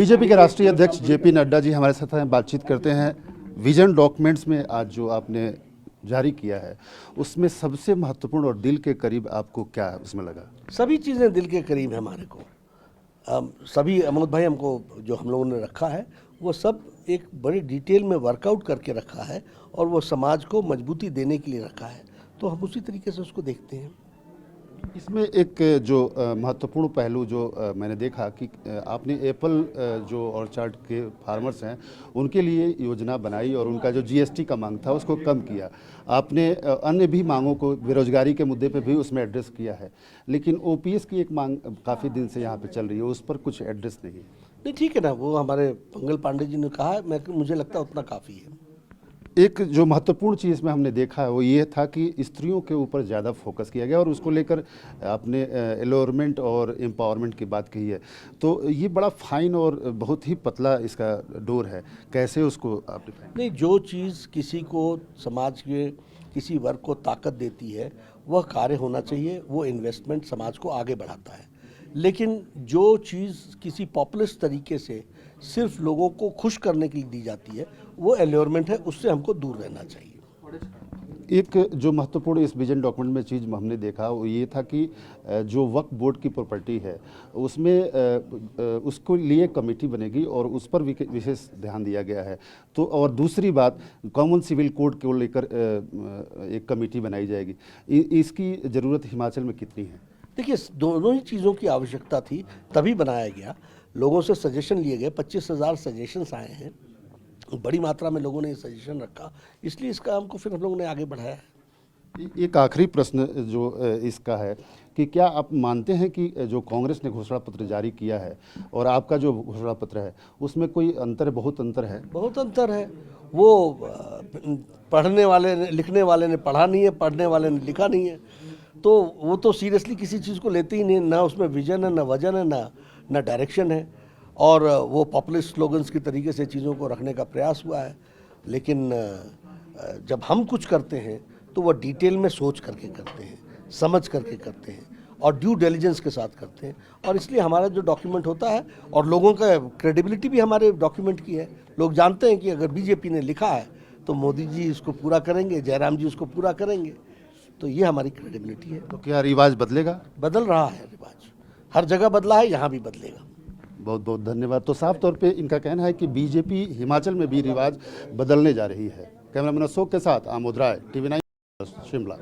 BJP के राष्ट्रीय अध्यक्ष जेपी नड्डा जी हमारे साथ हैं, बातचीत करते हैं। विजन डॉक्यूमेंट्स में आज जो आपने जारी किया है उसमें सबसे महत्वपूर्ण और दिल के करीब आपको क्या उसमें लगा? सभी चीज़ें दिल के करीब है हमारे को। सभी अमोद भाई हमको जो हम लोगों ने रखा है वो सब एक बड़ी डिटेल में वर्कआउट करके रखा है और वो समाज को मजबूती देने के लिए रखा है, तो हम उसी तरीके से उसको देखते हैं। इसमें एक जो महत्वपूर्ण पहलू जो मैंने देखा कि आपने एप्पल जो ऑर्चार्ड के फार्मर्स हैं उनके लिए योजना बनाई और उनका जो जीएसटी का मांग था उसको कम किया। आपने अन्य भी मांगों को, बेरोजगारी के मुद्दे पे भी उसमें एड्रेस किया है, लेकिन ओपीएस की एक मांग काफ़ी दिन से यहाँ पे चल रही है, उस पर कुछ एड्रेस नहीं। ठीक है ना, वो हमारे मंगल पांडे जी ने कहा है, मुझे लगता है उतना काफ़ी है। एक जो महत्वपूर्ण चीज़ में हमने देखा है वो ये था कि स्त्रियों के ऊपर ज़्यादा फोकस किया गया और उसको लेकर आपने एलोरमेंट और एम्पावरमेंट की बात कही है, तो ये बड़ा फाइन और बहुत ही पतला इसका डोर है, कैसे उसको आप डिफाइन? नहीं, जो चीज़ किसी को समाज के किसी वर्ग को ताकत देती है वह कार्य होना चाहिए, वो इन्वेस्टमेंट समाज को आगे बढ़ाता है। लेकिन जो चीज़ किसी पॉपुलिस्ट तरीके से सिर्फ लोगों को खुश करने के लिए दी जाती है वो एल्योरमेंट है, उससे हमको दूर रहना चाहिए। एक जो महत्वपूर्ण इस विजन डॉक्यूमेंट में चीज़ हमने देखा वो ये था कि जो वक्फ बोर्ड की प्रॉपर्टी है उसमें उसको लिए कमेटी बनेगी और उस पर विशेष ध्यान दिया गया है। तो और दूसरी बात, कॉमन सिविल कोड को लेकर एक कमेटी बनाई जाएगी। इसकी ज़रूरत हिमाचल में कितनी है? देखिए, दोनों ही चीज़ों की आवश्यकता थी, तभी बनाया गया। लोगों से सजेशन लिए गए, 25,000 सजेशंस आए हैं, बड़ी मात्रा में लोगों ने ये सजेशन रखा, इसलिए इस काम को फिर हम लोगों ने आगे बढ़ाया है। एक आखिरी प्रश्न जो इसका है कि क्या आप मानते हैं कि जो कांग्रेस ने घोषणा पत्र जारी किया है और आपका जो घोषणा पत्र है उसमें कोई अंतर, बहुत अंतर है? बहुत अंतर है। वो पढ़ने वाले ने, लिखने वाले ने पढ़ा नहीं है, पढ़ने वाले ने लिखा नहीं है, तो वो तो सीरियसली किसी चीज़ को लेते ही नहीं, ना उसमें विजन है, ना वजन है, ना डायरेक्शन है, और वो पॉपुलिस्ट स्लोगन्स की तरीके से चीज़ों को रखने का प्रयास हुआ है। लेकिन जब हम कुछ करते हैं तो वो डिटेल में सोच करके करते हैं, समझ करके करते हैं और ड्यू डिलिजेंस के साथ करते हैं, और इसलिए हमारा जो डॉक्यूमेंट होता है और लोगों का क्रेडिबिलिटी भी हमारे डॉक्यूमेंट की है। लोग जानते हैं कि अगर बीजेपी ने लिखा है तो मोदी जी इसको पूरा करेंगे, जयराम जी उसको पूरा करेंगे, तो ये हमारी क्रेडिबिलिटी है। तो क्या रिवाज बदलेगा? बदल रहा है रिवाज, हर जगह बदला है, यहाँ भी बदलेगा। बहुत बहुत धन्यवाद। तो साफ तौर पे इनका कहना है कि बीजेपी हिमाचल में भी रिवाज बदलने जा रही है। कैमरामैन अशोक के साथ आमोद राय, TV9 शिमला।